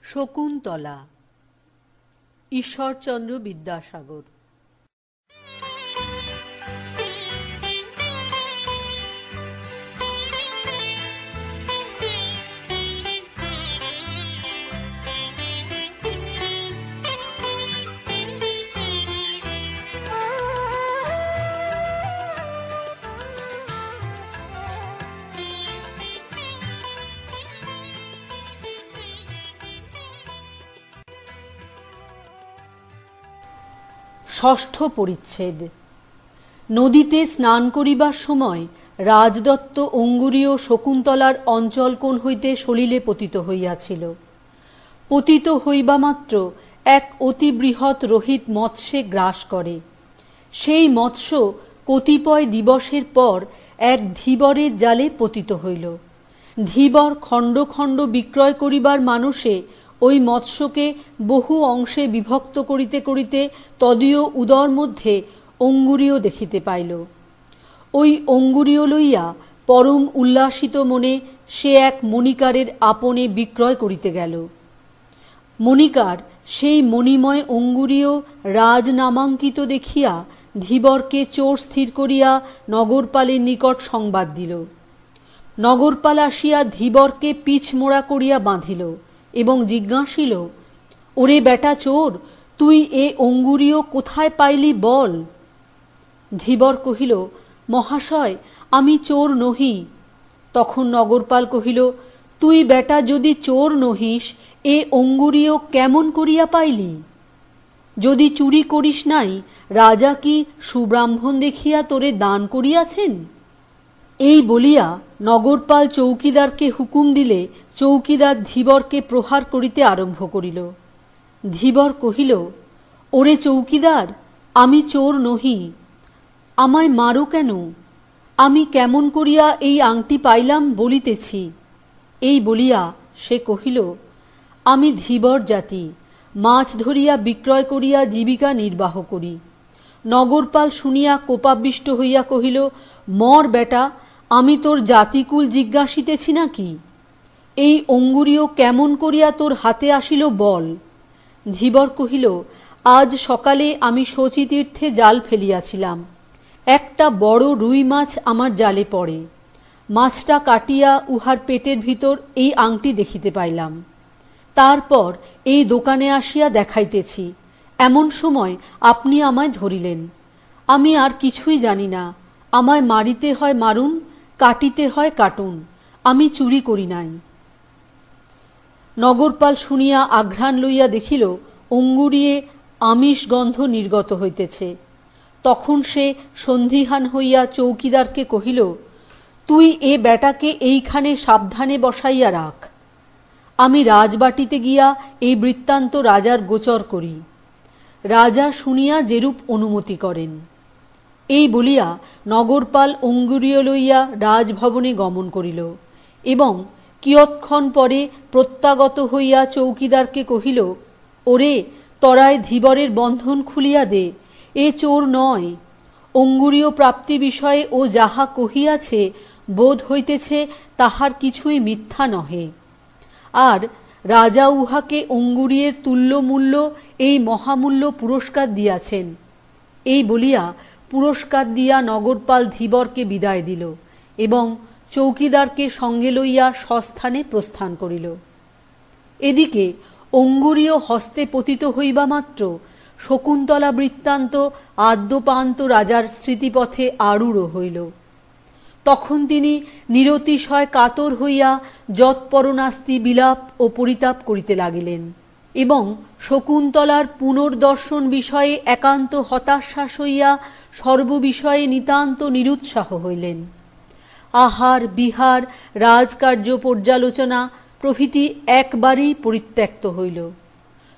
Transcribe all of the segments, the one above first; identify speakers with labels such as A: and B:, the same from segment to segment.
A: শকুন্তলা ঈশ্বরচন্দ্র বিদ্যাসাগর। ষষ্ঠ পরিচ্ছেদ। নদীতে স্নান করিবার সময় রাজদত্ত অঙ্গুরীয় শকুন্তলার অঞ্চল কোণ হইতে সলিলে পতিত হইয়াছিল। পতিত হইবা মাত্র এক অতি বৃহৎ রোহিত মৎস্যে গ্রাস করে। সেই মৎস্য কতিপয় দিবসের পর এক ধীবরের জালে পতিত হইল। ধীবর খণ্ড খণ্ড বিক্রয় করিবার মানুষে ওই মৎস্যকে বহু অংশে বিভক্ত করিতে করিতে তদীয় উদর মধ্যে অঙ্গুরীয় দেখিতে পাইল। ওই অঙ্গুরীয় লইয়া পরম উল্লাসিত মনে সে এক মণিকারের আপনে বিক্রয় করিতে গেল। মণিকার সেই মণিময় অঙ্গুরীয় রাজ নামাঙ্কিত দেখিয়া ধীবরকে চোর স্থির করিয়া নগরপালের নিকট সংবাদ দিল। নগরপাল আসিয়া ধীবরকে পিছ মোড়া করিয়া বাঁধিল এবং জিজ্ঞাসিল, ওরে বেটা চোর, তুই এ অঙ্গুরীয় কোথায় পাইলি বল। ধীবর কহিল, মহাশয়, আমি চোর নহি। তখন নগরপাল কহিল, তুই বেটা যদি চোর নহিস, এ অঙ্গুরীয় কেমন করিয়া পাইলি? যদি চুরি করিস নাই, রাজা কি সুব্রাহ্মণ দেখিয়া তোরে দান করিয়াছেন? এই বলিয়া নগরপাল চৌকিদারকে হুকুম দিলে চৌকিদার ধীবরকে প্রহার করিতে আরম্ভ করিল। ধীবর কহিল, ওরে চৌকিদার, আমি চোর নহি, আমায় মারো কেন? আমি কেমন করিয়া এই আংটি পাইলাম বলিতেছি। এই বলিয়া সে কহিল, আমি ধীবর জাতি, মাছ ধরিয়া বিক্রয় করিয়া জীবিকা নির্বাহ করি। নগরপাল শুনিয়া কোপাবিষ্ট হইয়া কহিল, মর বেটা, আমি তোর জাতিকুল জিজ্ঞাসিতেছি নাকি? এই অঙ্গুরীয় কেমন করিয়া তোর হাতে আসিল বল। ধীবর কহিল, আজ সকালে আমি শচীতীর্থে জাল ফেলিয়াছিলাম। একটা বড় রুই মাছ আমার জালে পড়ে। মাছটা কাটিয়া উহার পেটের ভিতর এই আংটি দেখিতে পাইলাম। তারপর এই দোকানে আসিয়া দেখাইতেছি, এমন সময় আপনি আমায় ধরিলেন। আমি আর কিছুই জানি না, আমায় মারিতে হয় মারুন, কাটিতে হয় কাটুন, আমি চুরি করি নাই। নগরপাল শুনিয়া আঘ্রাণ লইয়া দেখিল অঙ্গুরীয়ে আমিষ গন্ধ নির্গত হইতেছে। তখন সে সন্ধিহান হইয়া চৌকিদারকে কহিল, তুই এ বেটাকে এইখানে সাবধানে বসাইয়া রাখ, আমি রাজবাটিতে গিয়া এই বৃত্তান্ত রাজার গোচর করি। রাজা শুনিয়া যেরূপ অনুমতি করেন। এই বলিয়া নগরপাল অঙ্গুরীয় লইয়া রাজভবনে গমন করিল এবং কিয়ৎক্ষণ পরে প্রত্যাগত হইয়া চৌকিদারকে কহিল, ওরে, তরায় ধীবরের বন্ধন খুলিয়া দে, এ চোর নয়। অঙ্গুরীয় প্রাপ্তি বিষয়ে ও যাহা কহিয়াছে বোধ হইতেছে তাহার কিছুই মিথ্যা নহে। আর রাজা উহাকে অঙ্গুরীয়ের তুল্যমূল্য এই মহামূল্য পুরস্কার দিয়াছেন। এই বলিয়া পুরস্কার দিয়া নগরপাল ধীবরকে বিদায় দিল এবং চৌকিদারকে সঙ্গে লইয়া স্বস্থানে প্রস্থান করিল। এদিকে অঙ্গুরীয় হস্তে পতিত হইবা মাত্র শকুন্তলা বৃত্তান্ত আদ্যপান্ত রাজার স্মৃতিপথে আরূঢ় হইল। তখন তিনি নিরতিশয় কাতর হইয়া যৎপরনাস্তি বিলাপ ও পরিতাপ করিতে লাগিলেন এবং শকুন্তলার পুনর্দর্শন বিষয়ে একান্ত হতাশ্বাস হইয়া সর্ববিষয়ে নিতান্ত নিরুৎসাহ হইলেন। আহার বিহার রাজকার্য পর্যালোচনা প্রভৃতি একবারেই পরিত্যক্ত হইল।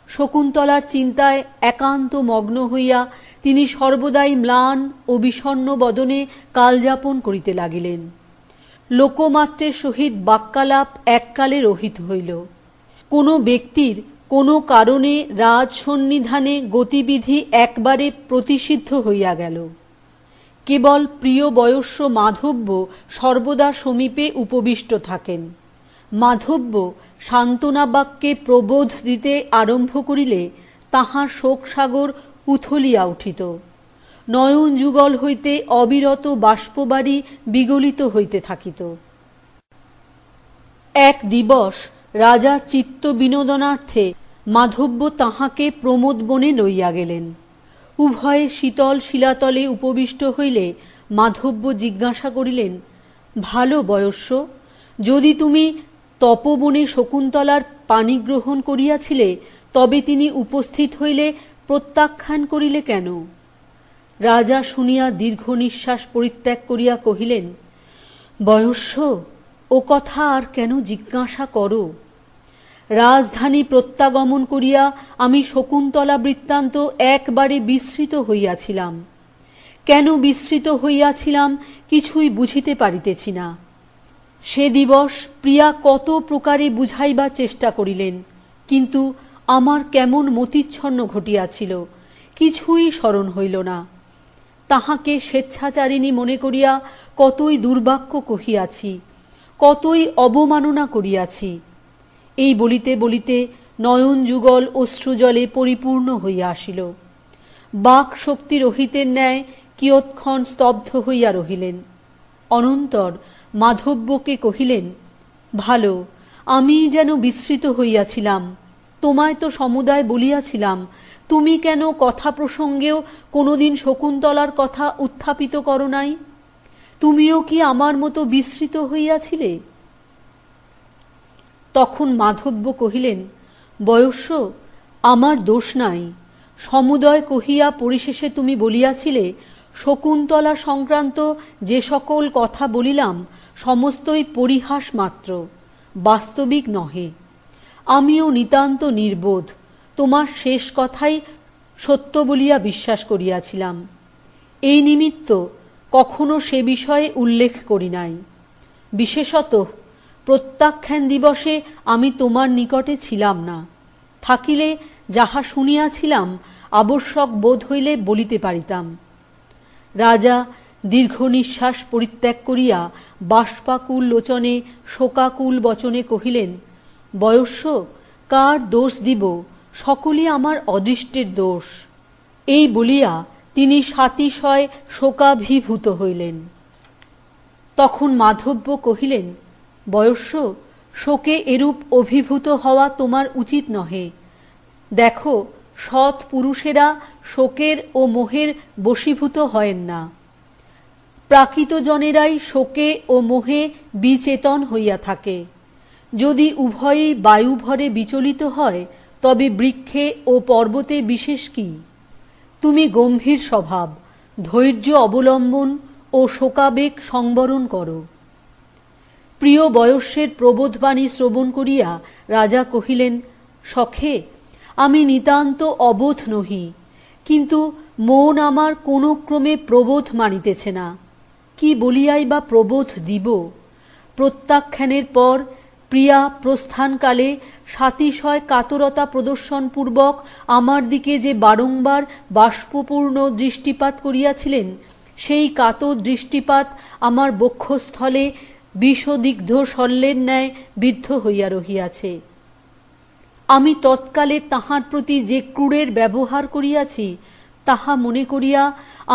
A: শকুন্তলার চিন্তায় একান্ত মগ্ন হইয়া তিনি সর্বদাই ম্লান ও বিষণ্ণ বদনে কালযাপন করিতে লাগিলেন। লোকমাত্রের সহিত বাক্যালাপ এককালে রহিত হইল। কোনো ব্যক্তির কোনো কারণে রাজসন্নিধানে গতিবিধি একবারে প্রতিষিদ্ধ হইয়া গেল। কেবল প্রিয় বয়স্য মাধব্য সর্বদা সমীপে উপবিষ্ট থাকেন। মাধব্য সান্ত্বনা বাক্যে প্রবোধ দিতে আরম্ভ করিলে তাহার শোকসাগর উথলিয়া উঠিত। নয়ন যুগল হইতে অবিরত বাষ্পবারি বিগলিত হইতে থাকিত। এক দিবস রাজা চিত্ত বিনোদনার্থে মাধব্য তাহাকে প্রমোদ বনে লইয়া গেলেন। উভয়ে শীতল শিলাতলে উপবিষ্ট হইলে মাধব্য জিজ্ঞাসা করিলেন, ভালো বয়স্য, যদি তুমি তপবনে শকুন্তলার পানি গ্রহণ করিয়াছিলে, তবে তিনি উপস্থিত হইলে প্রত্যাখ্যান করিলে কেন? রাজা শুনিয়া দীর্ঘ নিঃশ্বাস পরিত্যাগ করিয়া কহিলেন, বয়স্য, ও কথা আর কেন জিজ্ঞাসা করো? রাজধানী প্রত্যাগমন করিয়া আমি শকুন্তলা বৃত্তান্ত একবারে বিস্মৃত হইয়াছিলাম। কেন বিস্মৃত হইয়াছিলাম কিছুই বুঝিতে পারিতেছি না। সে দিবস প্রিয়া কত প্রকারে বুঝাইবার চেষ্টা করিলেন, কিন্তু আমার কেমন মতিচ্ছন্ন ঘটিয়াছিল, কিছুই স্মরণ হইল না। তাহাকে স্বেচ্ছাচারিণী মনে করিয়া কতই দুর্বাক্য কহিয়াছি, কতই অবমাননা করিয়াছি। এই বলিতে বলিতে নয়ন যুগল অশ্রুজলে পরিপূর্ণ হইয়া আসিল। বাক শক্তি রহিতের ন্যায় কিয়ৎক্ষণ স্তব্ধ হইয়া রহিলেন। অনন্তর মাধব্যকে কহিলেন, ভালো, আমি যেন বিস্মৃত হইয়াছিলাম। তোমায় তো সমুদায় বলিয়াছিলাম, তুমি কেন কথা প্রসঙ্গেও কোনোদিন শকুন্তলার কথা উত্থাপিত করো নাই? তুমিও কি আমার মতো বিস্মৃত হইয়াছিলে? তখন মাধব্য কহিলেন, বয়স্য, আমার দোষ নাই। সমুদয় কহিয়া পরিশেষে তুমি বলিয়াছিলে, শকুন্তলা সংক্রান্ত যে সকল কথা বলিলাম সমস্তই পরিহাস মাত্র, বাস্তবিক নহে। আমিও নিতান্ত নির্বোধ, তোমার শেষ কথাই সত্য বলিয়া বিশ্বাস করিয়াছিলাম। এই নিমিত্ত কখনো সে বিষয়ে উল্লেখ করি নাই। বিশেষত প্রত্যাখ্যান দিবসে আমি তোমার নিকটে ছিলাম না। থাকিলে যাহা শুনিয়াছিলাম আবশ্যক বোধ হইলে বলিতে পারিতাম। রাজা দীর্ঘ নিঃশ্বাস পরিত্যাগ করিয়া বাষ্পাকুল লোচনে শোকাকুল বচনে কহিলেন, বয়স্য, কার দোষ দিব? সকলই আমার অদৃষ্টের দোষ। এই বলিয়া তিনি সাতিশয় শোকাভিভূত হইলেন। তখন মাধব্য কহিলেন, বয়স্য, শোকে এরূপ অভিভূত হওয়া তোমার উচিত নহে। দেখো, সৎ পুরুষেরা শোকের ও মোহের বশীভূত হয়েন না। প্রাকৃত জনেরাই শোকে ও মোহে বিচেতন হইয়া থাকে। যদি উভয়ই বায়ুভরে বিচলিত হয়, তবে বৃক্ষে ও পর্বতে বিশেষ কি? তুমি গম্ভীর স্বভাব, ধৈর্য অবলম্বন ও শোকাবেগ সংবরণ করো। প্রিয় বয়স্যের প্রবোধবাণী শ্রবণ করিয়া রাজা কহিলেন, সখে, আমি নিতান্ত অবোধ নহি, কিন্তু মন আমার কোনো ক্রমে প্রবোধ মানিতেছে না। কি বলিয়াই বা প্রবোধ দিব? প্রত্যাখ্যানের পর প্রিয়া প্রস্থানকালে সাতিশয় কাতরতা প্রদর্শনপূর্বক আমার দিকে যে বারংবার বাষ্পপূর্ণ দৃষ্টিপাত করিয়াছিলেন, সেই কাতর দৃষ্টিপাত আমার বক্ষস্থলে বিষদিগ্ধ শল্যের ন্যায় বিদ্ধ হইয়া রহিয়াছে। আমি তৎকালে তাহার প্রতি যে ক্রূরের ব্যবহার করিয়াছি, তাহা মনে করিয়া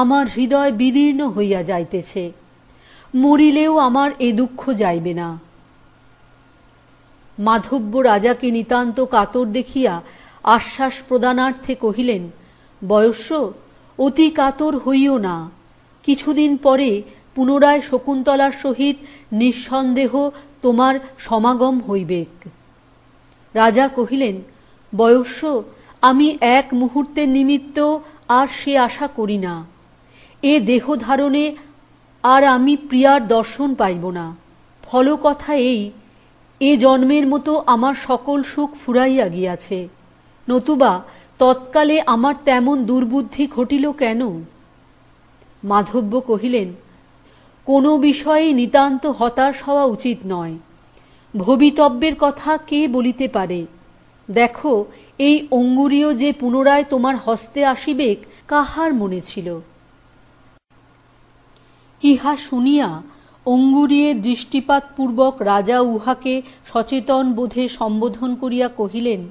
A: আমার হৃদয় বিদীর্ণ হইয়া যাইতেছে। মরিলেও আমার এ দুঃখ যাইবে না। মাধব্য রাজাকে নিতান্ত কাতর দেখিয়া আশ্বাস প্রদানার্থে কহিলেন, বয়স্য, অতি কাতর হইও না। কিছুদিন পরে পুনরায় শকুন্তলার সহিত নিঃসন্দেহ তোমার সমাগম হইবেক। রাজা কহিলেন, বয়স্য, আমি এক মুহূর্তের নিমিত্ত আর সে আশা করি না। এ দেহ ধারণে আর আমি প্রিয়ার দর্শন পাইব না। ফল কথা এই, এ জন্মের মতো আমার সকল সুখ ফুরাইয়া গিয়াছে। নতুবা তৎকালে আমার তেমন দুর্বুদ্ধি ঘটিল কেন? মাধব্য কহিলেন, কোনো বিষয়ে নিতান্ত হতাশ হওয়া উচিত নয়। ভবিতব্যের কথা কে বলিতে পারে? দেখো, এই অঙ্গুরীয় যে পুনরায় তোমার হস্তে আসিবেক, কাহার মনে ছিল? ইহা শুনিয়া অঙ্গুরিয়ে দৃষ্টিপাতপূর্বক রাজা উহাকে সচেতন বোধে সম্বোধন করিয়া কহিলেন,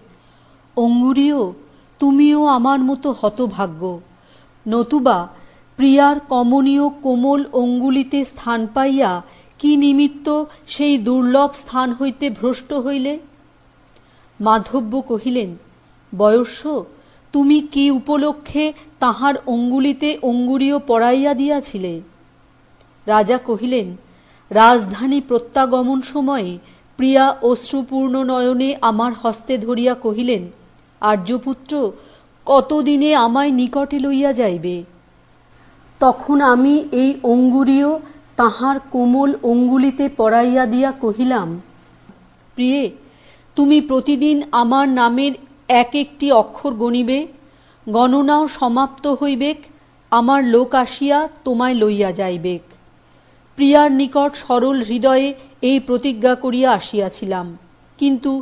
A: অঙ্গুরীয়, তুমিও আমার মতো হতভাগ্য, নতুবা প্রিয়ার কমনীয় কোমল অঙ্গুলিতে স্থান পাইয়া কি নিমিত্ত সেই দুর্লভ স্থান হইতে ভ্রষ্ট হইলে? মাধব্য কহিলেন, বয়স্য, তুমি কি উপলক্ষে তাহার অঙ্গুলিতে অঙ্গুরীয় পরাইয়া দিয়াছিলে? রাজা কহিলেন, রাজধানী প্রত্যাগমন সময়ে প্রিয়া অশ্রুপূর্ণ নয়নে আমার হস্তে ধরিয়া কহিলেন, আর্যপুত্র, কতদিনে আমায় নিকটে লইয়া যাইবে? তখন আমি এই অঙ্গুরীয় তাহার কোমল অঙ্গুলিতে পরাইয়া দিয়া কহিলাম, প্রিয়ে, তুমি প্রতিদিন আমার নামের এক একটি অক্ষর গণিবে, গণনাও সমাপ্ত হইবেক, আমার লোক আসিয়া তোমায় লইয়া যাইবেক। প্রিয়ার নিকট সরল হৃদয়ে এই প্রতিজ্ঞা করিয়া আসিয়াছিলাম, কিন্তু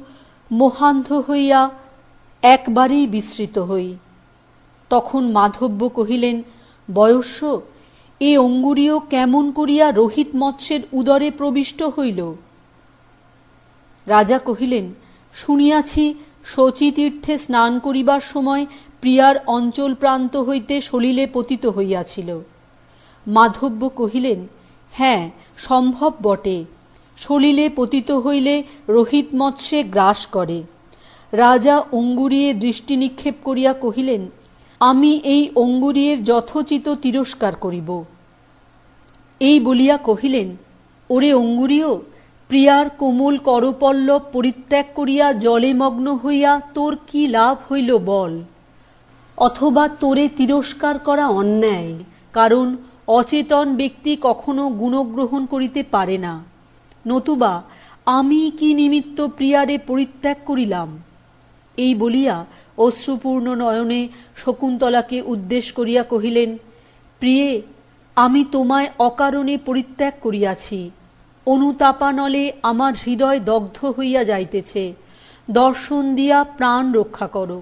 A: মোহান্ধ হইয়া একবারেই বিস্মৃত হই। তখন মাধব্য কহিলেন, বয়স্য, এ অঙ্গুরীয় কেমন করিয়া রোহিত মৎস্যের উদরে প্রবিষ্ট হইল? রাজা কহিলেন, শুনিয়াছি শচীতীর্থে স্নান করিবার সময় প্রিয়ার অঞ্চল প্রান্ত হইতে সলিলে পতিত হইয়াছিল। মাধব্য কহিলেন, হ্যাঁ, সম্ভব বটে, সলিলে পতিত হইলে রোহিত মৎস্যে গ্রাস করে। রাজা অঙ্গুরীয়ে দৃষ্টি নিক্ষেপ করিয়া কহিলেন, আমি এই অঙ্গুরীয়ের যথোচিত তিরস্কার করিব। এই বলিয়া কহিলেন, ওরে অঙ্গুরীয়, প্রিয়ার কোমল করপল্লব পরিত্যাগ করিয়া জলে মগ্ন হইয়া তোর কি লাভ হইল বল? অথবা তোরে তিরস্কার করা অন্যায়, কারণ অচেতন ব্যক্তি কখনো গুণগ্রহণ করিতে পারে না। নতুবা আমি কি নিমিত্ত প্রিয়ারে পরিত্যাগ করিলাম? এই বলিয়া অশ্রুপূর্ণ নয়নে শকুন্তলাকে উদ্দেশ করিয়া কহিলেন, প্রিয়ে, আমি তোমায় অকারণে পরিত্যাগ করিয়াছি। অনুতাপানলে আমার হৃদয় দগ্ধ হইয়া যাইতেছে, দর্শন দিয়া প্রাণ রক্ষা করো।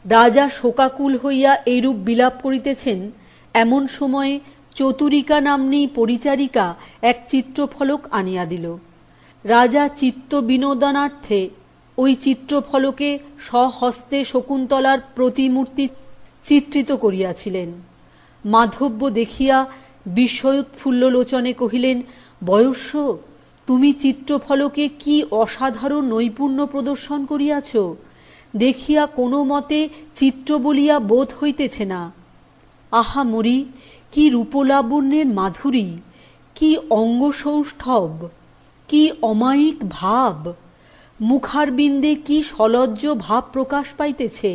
A: রাজা শোকাকুল হইয়া এইরূপ বিলাপ করিতেছেন, এমন সময়ে চতুরিকা নাম্নী পরিচারিকা এক চিত্রফলক আনিয়া দিল। রাজা চিত্ত বিনোদনার্থে ওই চিত্রফলকে স্বহস্তে শকুন্তলার প্রতিমূর্তি চিত্রিত করিয়াছিলেন। মাধব্য দেখিয়া বিস্ময়োৎফুল্ল লোচনে কহিলেন, বয়স্য, তুমি চিত্রফলকে কি অসাধারণ নৈপুণ্য প্রদর্শন করিয়াছ, দেখিয়া কোনো মতে চিত্র বলিয়া বোধ হইতেছে না। আহা মরি, কি রূপলাবণ্যের মাধুরী, কি অঙ্গসৌষ্ঠব, কি অমায়িক ভাব, মুখারবিন্দে কি সলজ্জ ভাব প্রকাশ পাইতেছে।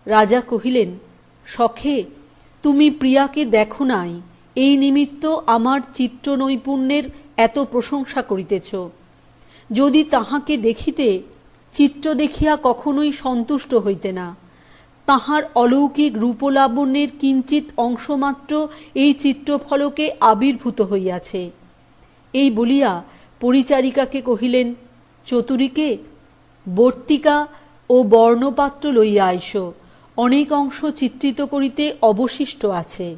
A: রাজা কহিলেন, সখে, তুমি প্রিয়াকে দেখো নাই, এই নিমিত্ত আমার চিত্র নৈপুণ্যের এত প্রশংসা করিতেছ। যদি তাহাকে দেখিতে, চিত্র দেখিয়া কখনোই সন্তুষ্ট হইতে না। তাহার অলৌকিক রূপলাবণ্যের কিঞ্চিত অংশমাত্র এই চিত্রফলকে আবির্ভূত হইয়াছে। এই বলিয়া পরিচারিকাকে কহিলেন, চতুরীকে, বর্তিকা ও বর্ণপাত্র লইয়া আইস, অনেক অংশ চিত্রিত করিতে অবশিষ্ট আছে।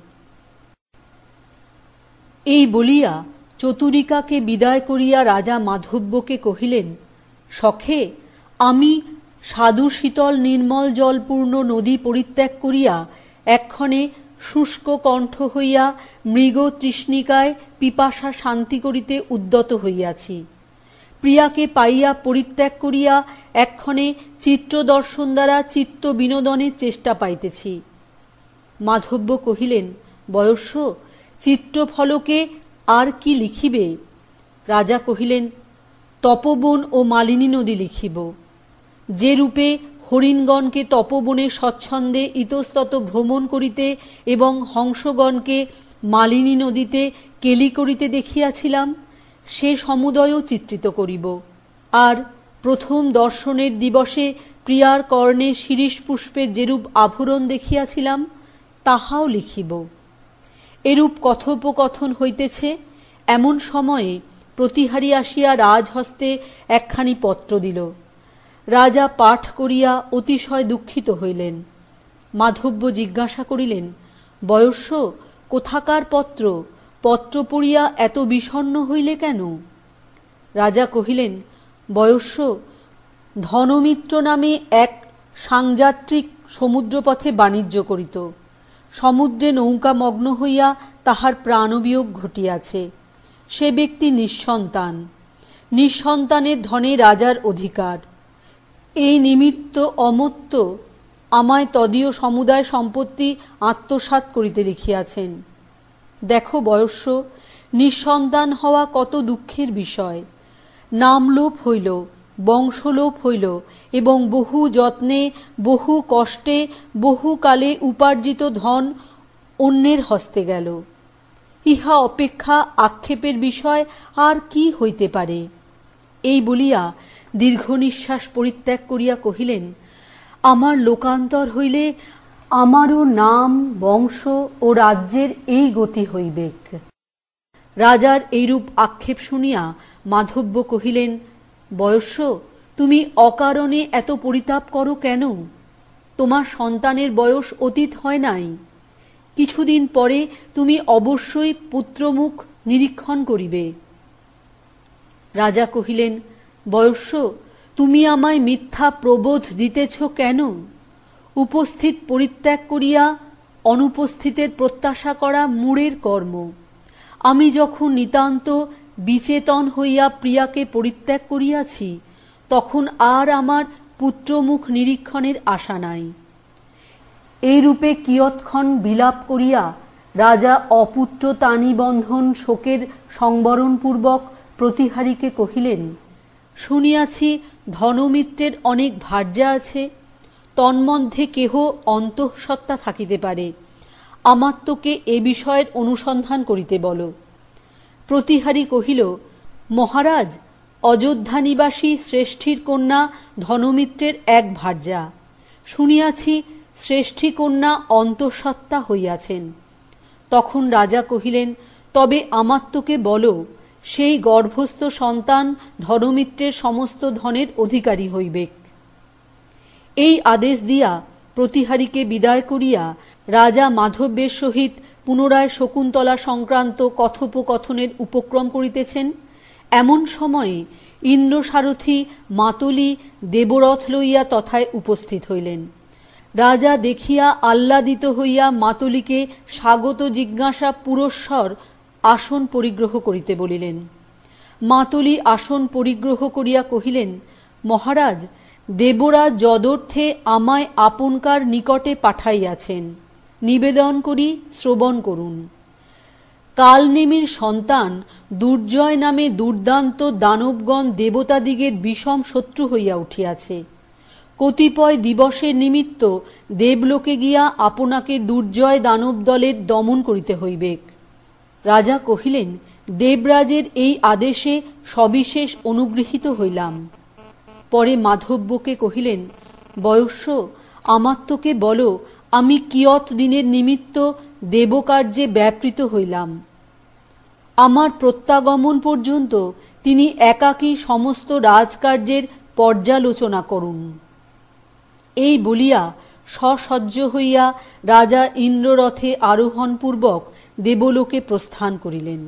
A: এই বলিয়া চতুরিকাকে বিদায় করিয়া রাজা মাধব্যকে কহিলেন, সখে, আমি সাধু শীতল নির্মল জলপূর্ণ নদী পরিত্যাগ করিয়া এক্ষণে শুষ্ক কণ্ঠ হইয়া মৃগ তৃষ্ণিকায় পিপাসা শান্তি করিতে উদ্যত হইয়াছি। প্রিয়াকে পাইয়া পরিত্যাগ করিয়া এক্ষণে চিত্রদর্শন দ্বারা চিত্ত বিনোদনের চেষ্টা পাইতেছি। মাধব্য কহিলেন, বয়স্য, চিত্রফলকে আর কি লিখিবে? রাজা কহিলেন, তপবন ও মালিনী নদী লিখিব। যে রূপে হরিণগণকে তপবনে স্বচ্ছন্দে ইতস্তত ভ্রমণ করিতে এবং হংসগণকে মালিনী নদীতে কেলি করিতে দেখিয়াছিলাম, সে সমুদয়ও চিত্রিত করিব। আর প্রথম দর্শনের দিবসে প্রিয়ার কর্ণে শিরীষ পুষ্পের যেরূপ আভরণ দেখিয়াছিলাম, তাহাও লিখিব। এরূপ কথোপকথন হইতেছে, এমন সময়ে প্রতিহারী আসিয়া রাজহস্তে একখানি পত্র দিল। রাজা পাঠ করিয়া অতিশয় দুঃখিত হইলেন। মাধব্য জিজ্ঞাসা করিলেন, বয়স্য, কোথাকার পত্র? পত্র পড়িয়া এত বিষণ্ণ হইলে কেন? রাজা কহিলেন, বয়স্য, ধনমিত্র নামে এক সাংযাত্রিক সমুদ্রপথে বাণিজ্য করিত। সমুদ্রে নৌকা মগ্ন হইয়া তাহার প্রাণবিয়োগ ঘটিয়াছে। সে ব্যক্তি নিঃসন্তান। নিঃসন্তানের ধনে রাজার অধিকার। এই নিমিত্ত অমত্য আমায় তদীয় সমুদায় সম্পত্তি আত্মসাৎ করিতে লিখিয়াছেন। দেখো বয়স্য, নিঃসন্তান হওয়া কত দুঃখের বিষয়। নামলোপ হইল, বংশলোপ হইল এবং বহু যত্নে, বহু কষ্টে, বহুকালে উপার্জিত ধন অন্যের হস্তে গেল। ইহা অপেক্ষা আক্ষেপের বিষয় আর কি হইতে পারে? এই বলিয়া দীর্ঘ নিঃশ্বাস পরিত্যাগ করিয়া কহিলেন, আমার লোকান্তর হইলে আমারও নাম, বংশ ও রাজ্যের এই গতি হইবেক। রাজার এইরূপ আক্ষেপ শুনিয়া মাধব্য কহিলেন, বয়স্য, তুমি অকারণে এত পরিতাপ করো কেন? তোমার সন্তানের বয়স অতীত হয় নাই। কিছুদিন পরে তুমি অবশ্যই পুত্রমুখ নিরীক্ষণ করিবে। রাজা কহিলেন, বয়স্য, তুমি আমায় মিথ্যা প্রবোধ দিতেছ কেন? উপস্থিত পরিত্যাগ করিয়া অনুপস্থিতের প্রত্যাশা করা মূঢ়ের কর্ম। আমি যখন নিতান্ত বিচেতন হইয়া প্রিয়াকে পরিত্যাগ করিয়াছি, তখন আর আমার পুত্রমুখ নিরীক্ষণের আশা নাই। এইরূপে কিয়ৎক্ষণ বিলাপ করিয়া রাজা অপুত্রতানিবন্ধন শোকের সংবরণপূর্বক প্রতিহারীকে কহিলেন, শুনিয়াছি ধনমিত্রের অনেক ভার্যা আছে। তন্মধ্যে কেহ অন্তঃসত্ত্বা থাকিতে পারে। আমাত্মকে এ বিষয়ের অনুসন্ধান করিতে বল। প্রতিহারী কহিল, মহারাজ, অযোধ্যা নিবাসী শ্রেষ্ঠীর কন্যা ধনমিত্রের এক ভার্যা। শুনিয়াছি শ্রেষ্ঠী কন্যা অন্তঃসত্ত্বা হইয়াছেন। তখন রাজা কহিলেন, তবে আমাত্মকে বল, সেই গর্ভস্থ সন্তান ধনমিত্রের সমস্ত ধনের অধিকারী হইবেক। এই আদেশ দিয়া প্রতিহারীকে বিদায় করিয়া রাজা মাধব্যের সহিত পুনরায় শকুন্তলা সংক্রান্ত কথোপকথনের উপক্রম করিতেছেন। এমন সময়ে ইন্দ্রসারথী মাতলী দেবরথ লইয়া তথায় উপস্থিত হইলেন। রাজা দেখিয়া আহ্লাদিত হইয়া মাতলীকে স্বাগত জিজ্ঞাসা পুরস্সর আসন পরিগ্রহ করিতে বলিলেন। মাতলী আসন পরিগ্রহ করিয়া কহিলেন, মহারাজ, দেবরাজ যদর্থে আমায় আপনকার নিকটে পাঠাইয়াছেন। নিবেদন করি, শ্রবণ করুন। কালনেমির সন্তান দুর্জয় নামে দুর্দান্ত দানবগণ দেবতাদিগের বিষম শত্রু হইয়া উঠিয়াছে। কতিপয় দিবসের নিমিত্ত দেবলোকে গিয়া আপনাকে দুর্জয় দানব দলের দমন করিতে হইবেক। রাজা কহিলেন, দেবরাজের এই আদেশে সবিশেষ অনুগৃহীত হইলাম। পরে মাধব্যকে কহিলেন, বয়স্য, আমাত্মকে বল, আমি কিয়ৎ দিনের নিমিত্ত দেবকার্যে ব্যাপৃত হইলাম। আমার প্রত্যাগমন পর্যন্ত তিনি একাকী সমস্ত রাজকার্যের পর্যালোচনা করুন। এই বলিয়া সসজ্জ হইয়া রাজা ইন্দ্ররথে আরোহণপূর্বক দেবলোকে প্রস্থান করিলেন।